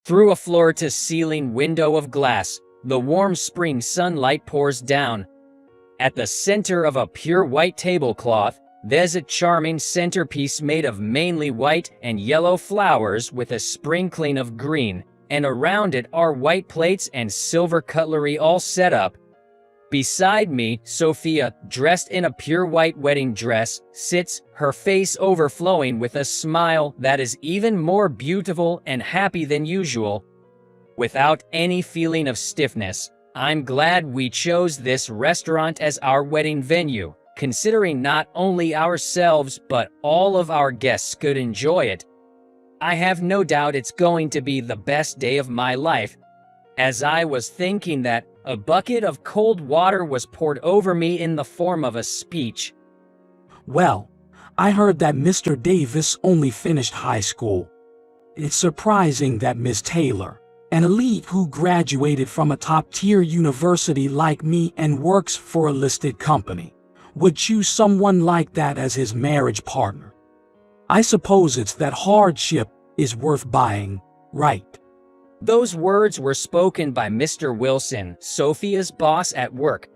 Through a floor-to-ceiling window of glass, the warm spring sunlight pours down. At the center of a pure white tablecloth, there's a charming centerpiece made of mainly white and yellow flowers with a sprinkling of green, and around it are white plates and silver cutlery all set up. Beside me, Sophia, dressed in a pure white wedding dress, sits, her face overflowing with a smile that is even more beautiful and happy than usual. Without any feeling of stiffness, I'm glad we chose this restaurant as our wedding venue, considering not only ourselves but all of our guests could enjoy it. I have no doubt it's going to be the best day of my life. As I was thinking that, a bucket of cold water was poured over me in the form of a speech. Well, I heard that Mr. Davis only finished high school. It's surprising that Miss Taylor, an elite who graduated from a top-tier university like me and works for a listed company, would choose someone like that as his marriage partner. I suppose it's that hardship is worth buying, right? Those words were spoken by Mr. Wilson, Sophia's boss at work.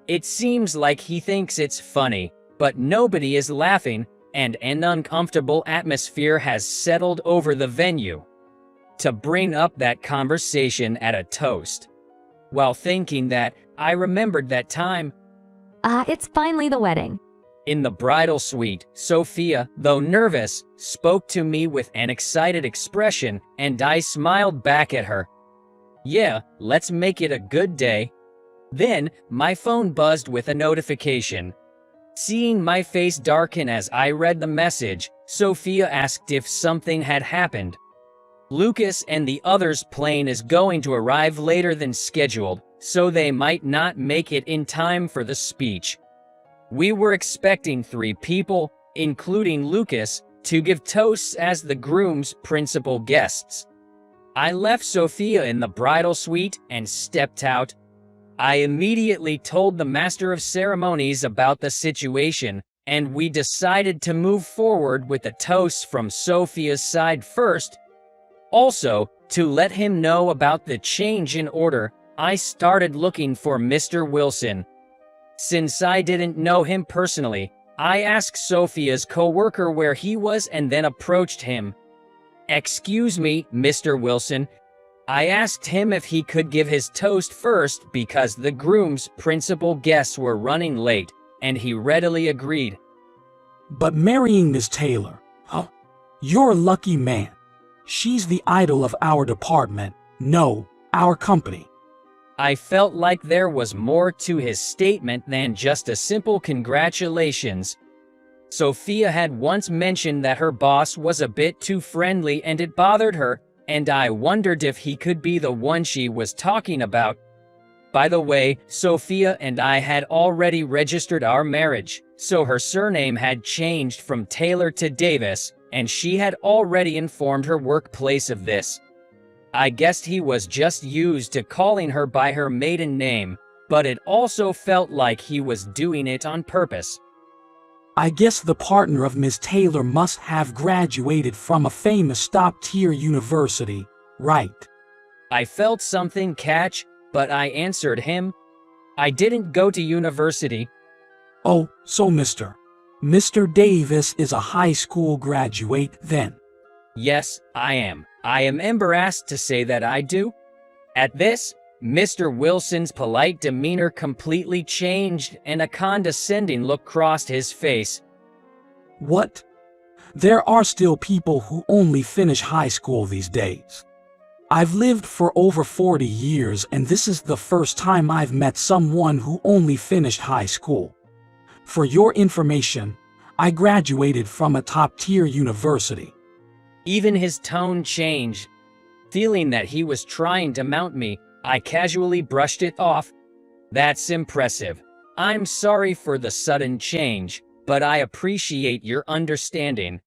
It seems like he thinks it's funny, but nobody is laughing, and an uncomfortable atmosphere has settled over the venue. To bring up that conversation at a toast. While thinking that, I remembered that time. It's finally the wedding. In the bridal suite, Sophia, though nervous, spoke to me with an excited expression, and I smiled back at her. Yeah, let's make it a good day. Then, my phone buzzed with a notification. Seeing my face darken as I read the message, Sophia asked if something had happened. Lucas and the others' plane is going to arrive later than scheduled, so they might not make it in time for the speech. We were expecting 3 people, including Lucas, to give toasts as the groom's principal guests. I left Sophia in the bridal suite and stepped out. I immediately told the master of ceremonies about the situation, and we decided to move forward with the toasts from Sophia's side first. Also, to let him know about the change in order, I started looking for Mr. Wilson. Since I didn't know him personally, I asked Sophia's co-worker where he was and then approached him. "Excuse me, Mr. Wilson." I asked him if he could give his toast first because the groom's principal guests were running late, and he readily agreed. But marrying Miss Taylor, you're a lucky man. She's the idol of our department, no, our company. I felt like there was more to his statement than just a simple congratulations. Sophia had once mentioned that her boss was a bit too friendly and it bothered her, and I wondered if he could be the one she was talking about. By the way, Sophia and I had already registered our marriage, so her surname had changed from Taylor to Davis, and she had already informed her workplace of this. I guessed he was just used to calling her by her maiden name, but it also felt like he was doing it on purpose. I guess the partner of Miss Taylor must have graduated from a famous top-tier university, right? I felt something catch, but I answered him. I didn't go to university. Oh, so Mr. Davis is a high school graduate then? Yes, I am. I am embarrassed to say that I do. At this, Mr. Wilson's polite demeanor completely changed and a condescending look crossed his face. What? There are still people who only finish high school these days. I've lived for over 40 years and this is the first time I've met someone who only finished high school. For your information, I graduated from a top-tier university. Even his tone changed. Feeling that he was trying to mount me, I casually brushed it off. That's impressive. I'm sorry for the sudden change, but I appreciate your understanding.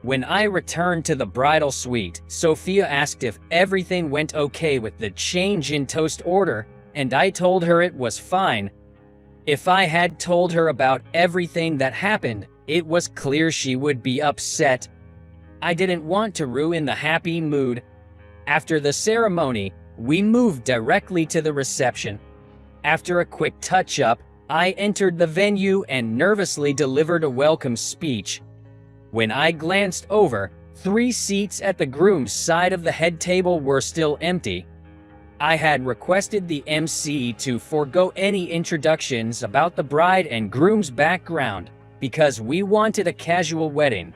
When I returned to the bridal suite, Sophia asked if everything went okay with the change in toast order, and I told her it was fine. If I had told her about everything that happened, it was clear she would be upset. I didn't want to ruin the happy mood. After the ceremony, we moved directly to the reception. After a quick touch-up, I entered the venue and nervously delivered a welcome speech. When I glanced over, 3 seats at the groom's side of the head table were still empty. I had requested the MC to forego any introductions about the bride and groom's background because we wanted a casual wedding.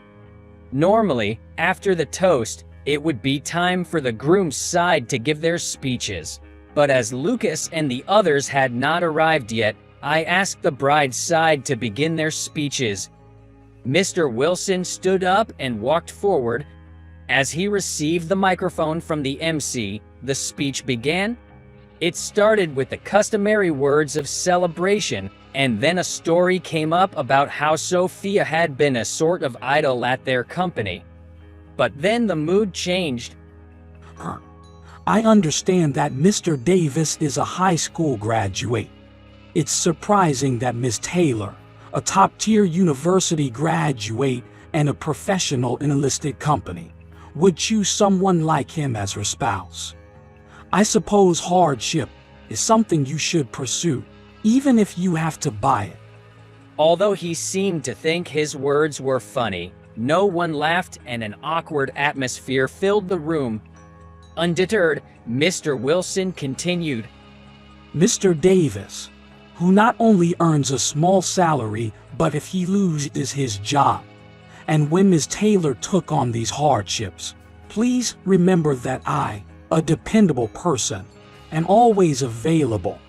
Normally, after the toast, it would be time for the groom's side to give their speeches. But as Lucas and the others had not arrived yet, I asked the bride's side to begin their speeches. Mr. Wilson stood up and walked forward. As he received the microphone from the MC, the speech began. It started with the customary words of celebration, and then a story came up about how Sophia had been a sort of idol at their company. But then the mood changed. I understand that Mr. Davis is a high school graduate. It's surprising that Miss Taylor, a top-tier university graduate and a professional in a listed company, would choose someone like him as her spouse. I suppose hardship is something you should pursue, even if you have to buy it. Although he seemed to think his words were funny, no one laughed and an awkward atmosphere filled the room. Undeterred, Mr. Wilson continued. Mr. Davis, who not only earns a small salary, but if he loses his job. And when Ms. Taylor took on these hardships, please remember that I, a dependable person, am always available.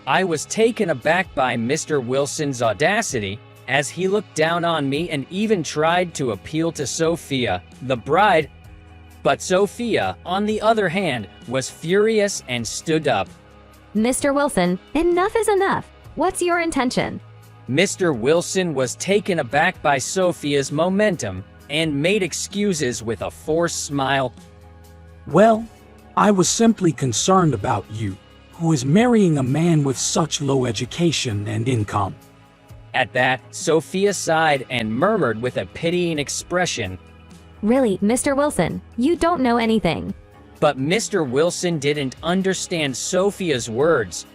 I was taken aback by Mr. Wilson's audacity, as he looked down on me and even tried to appeal to Sophia, the bride. But Sophia, on the other hand, was furious and stood up. Mr. Wilson, enough is enough. What's your intention? Mr. Wilson was taken aback by Sophia's momentum and made excuses with a forced smile. Well, I was simply concerned about you, who is marrying a man with such low education and income. At that, Sophia sighed and murmured with a pitying expression. Really, Mr. Wilson, you don't know anything. But Mr. Wilson didn't understand Sophia's words.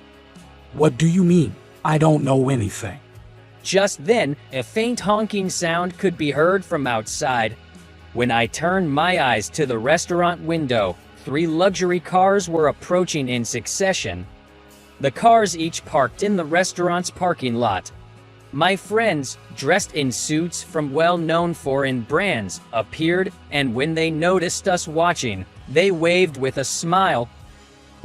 What do you mean? I don't know anything. Just then, a faint honking sound could be heard from outside. When I turned my eyes to the restaurant window, 3 luxury cars were approaching in succession. The cars each parked in the restaurant's parking lot. My friends, dressed in suits from well-known foreign brands, appeared, and when they noticed us watching, they waved with a smile.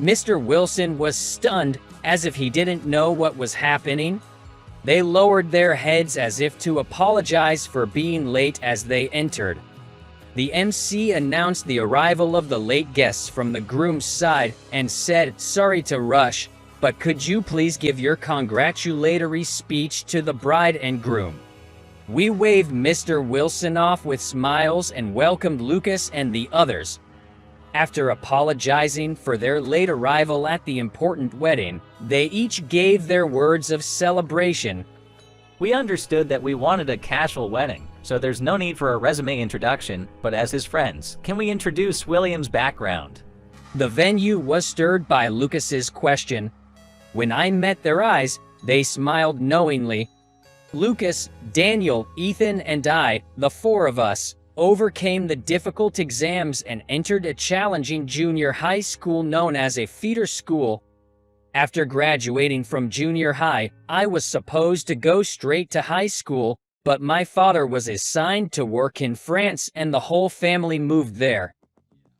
Mr. Wilson was stunned, as if he didn't know what was happening. They lowered their heads as if to apologize for being late as they entered. The MC announced the arrival of the late guests from the groom's side and said, "Sorry to rush, but could you please give your congratulatory speech to the bride and groom?" We waved Mr. Wilson off with smiles and welcomed Lucas and the others. After apologizing for their late arrival at the important wedding, they each gave their words of celebration. We understood that we wanted a casual wedding, so there's no need for a resume introduction, but as his friends, can we introduce William's background? The venue was stirred by Lucas's question. When I met their eyes, they smiled knowingly. Lucas, Daniel, Ethan, and I, the 4 of us, overcame the difficult exams and entered a challenging junior high school known as a feeder school. After graduating from junior high, I was supposed to go straight to high school, but my father was assigned to work in France and the whole family moved there.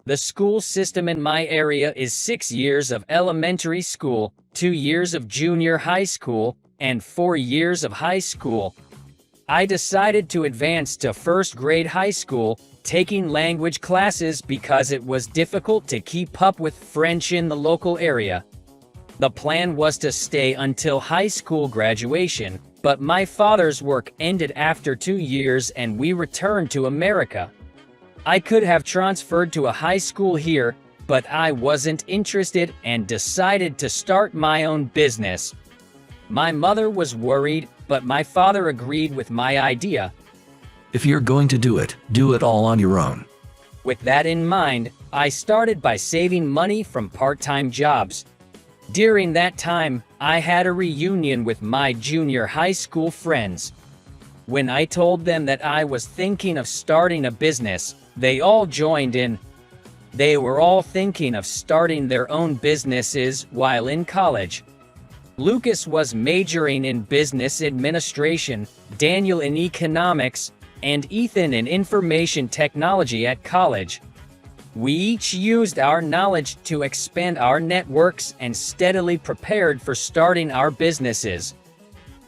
The school system in my area is 6 years of elementary school, 2 years of junior high school, and 4 years of high school. I decided to advance to first grade high school, taking language classes because it was difficult to keep up with French in the local area. The plan was to stay until high school graduation, but my father's work ended after 2 years and we returned to America. I could have transferred to a high school here, but I wasn't interested and decided to start my own business. My mother was worried, but my father agreed with my idea. If you're going to do it all on your own. With that in mind, I started by saving money from part-time jobs. During that time, I had a reunion with my junior high school friends. When I told them that I was thinking of starting a business, they all joined in. They were all thinking of starting their own businesses while in college. Lucas was majoring in business administration, Daniel in economics, and Ethan in information technology at college. We each used our knowledge to expand our networks and steadily prepared for starting our businesses.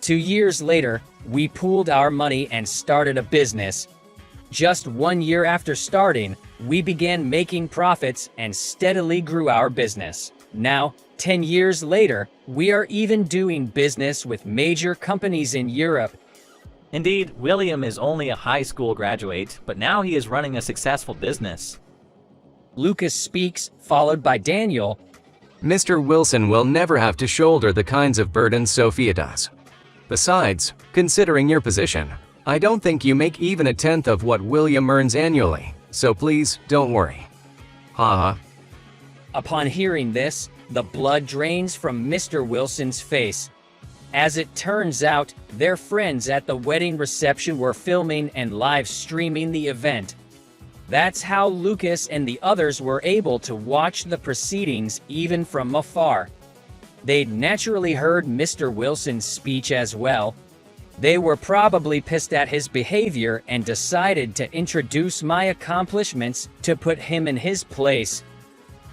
2 years later, we pooled our money and started a business. Just 1 year after starting, we began making profits and steadily grew our business. Now, 10 years later, we are even doing business with major companies in Europe. Indeed, William is only a high school graduate, but now he is running a successful business. Lucas speaks, followed by Daniel. Mr. Wilson will never have to shoulder the kinds of burdens Sophia does. Besides, considering your position, I don't think you make even a tenth of what William earns annually, so please, don't worry. Haha. Upon hearing this, the blood drains from Mr. Wilson's face. As it turns out, their friends at the wedding reception were filming and live streaming the event. That's how Lucas and the others were able to watch the proceedings even from afar. They'd naturally heard Mr. Wilson's speech as well. They were probably pissed at his behavior and decided to introduce my accomplishments to put him in his place.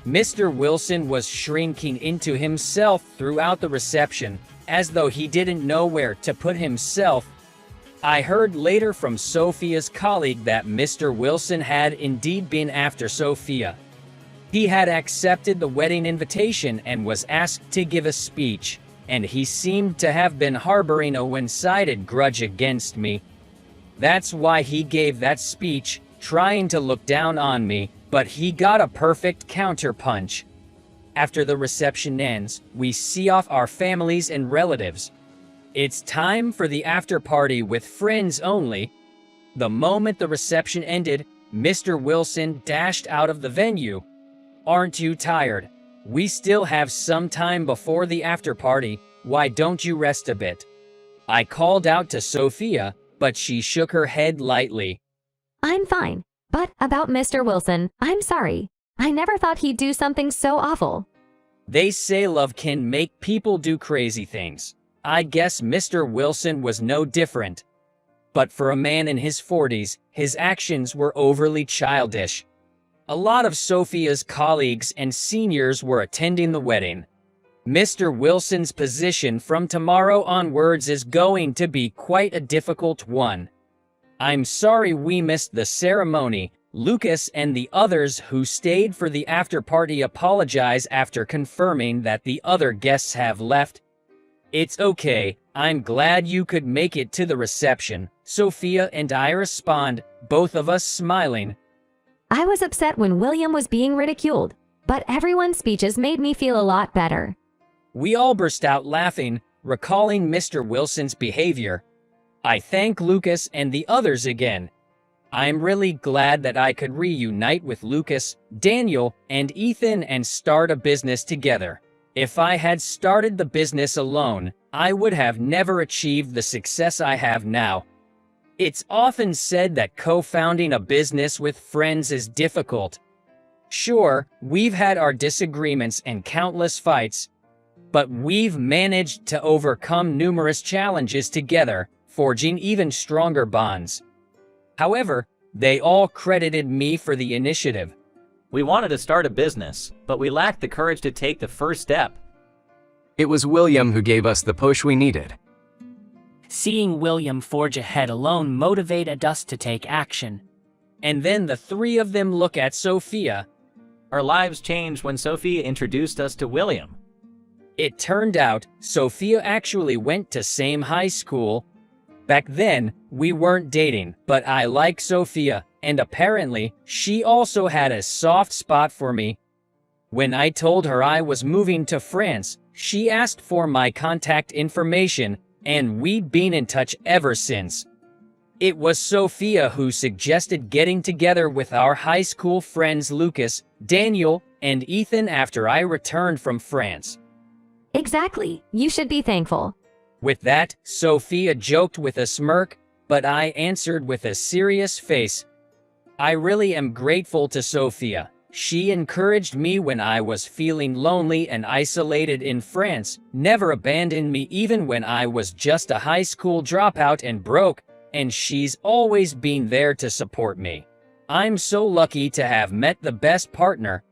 Mr. Wilson was shrinking into himself throughout the reception, as though he didn't know where to put himself. I heard later from Sophia's colleague that Mr. Wilson had indeed been after Sophia. He had accepted the wedding invitation and was asked to give a speech, and he seemed to have been harboring a one-sided grudge against me. That's why he gave that speech, trying to look down on me, but he got a perfect counterpunch. After the reception ends, we see off our families and relatives. It's time for the after party with friends only. The moment the reception ended, Mr. Wilson dashed out of the venue. Aren't you tired? We still have some time before the after party. Why don't you rest a bit? I called out to Sophia, but she shook her head lightly. I'm fine. But about Mr. Wilson, I'm sorry. I never thought he'd do something so awful. They say love can make people do crazy things. I guess Mr. Wilson was no different. But for a man in his 40s, his actions were overly childish. A lot of Sophia's colleagues and seniors were attending the wedding. Mr. Wilson's position from tomorrow onwards is going to be quite a difficult one. I'm sorry we missed the ceremony. Lucas and the others who stayed for the after party apologize after confirming that the other guests have left. It's okay, I'm glad you could make it to the reception, Sophia and I respond, both of us smiling. I was upset when William was being ridiculed, but everyone's speeches made me feel a lot better. We all burst out laughing, recalling Mr. Wilson's behavior. I thank Lucas and the others again. I'm really glad that I could reunite with Lucas, Daniel, and Ethan and start a business together. If I had started the business alone, I would have never achieved the success I have now. It's often said that co-founding a business with friends is difficult. Sure, we've had our disagreements and countless fights, but we've managed to overcome numerous challenges together, forging even stronger bonds. However, they all credited me for the initiative. We wanted to start a business, but we lacked the courage to take the first step. It was William who gave us the push we needed. Seeing William forge ahead alone motivated us to take action. And then the three of them look at Sophia. Our lives changed when Sophia introduced us to William. It turned out, Sophia actually went to same high school. Back then, we weren't dating, but I like Sophia, and apparently, she also had a soft spot for me. When I told her I was moving to France, she asked for my contact information, and we'd been in touch ever since. It was Sophia who suggested getting together with our high school friends Lucas, Daniel, and Ethan after I returned from France. Exactly. You should be thankful. With that, Sophia joked with a smirk, but I answered with a serious face. I really am grateful to Sophia. She encouraged me when I was feeling lonely and isolated in France, never abandoned me even when I was just a high school dropout and broke, and she's always been there to support me. I'm so lucky to have met the best partner.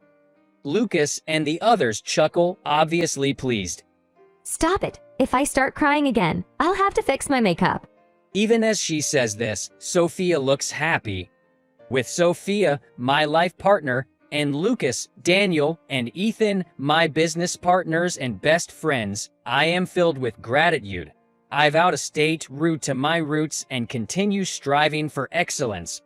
Lucas and the others chuckle, obviously pleased. Stop it. If I start crying again, I'll have to fix my makeup. Even as she says this, Sophia looks happy. With Sophia, my life partner, and Lucas, Daniel, and Ethan, my business partners and best friends, I am filled with gratitude. I've out-of-state route to my roots and continue striving for excellence.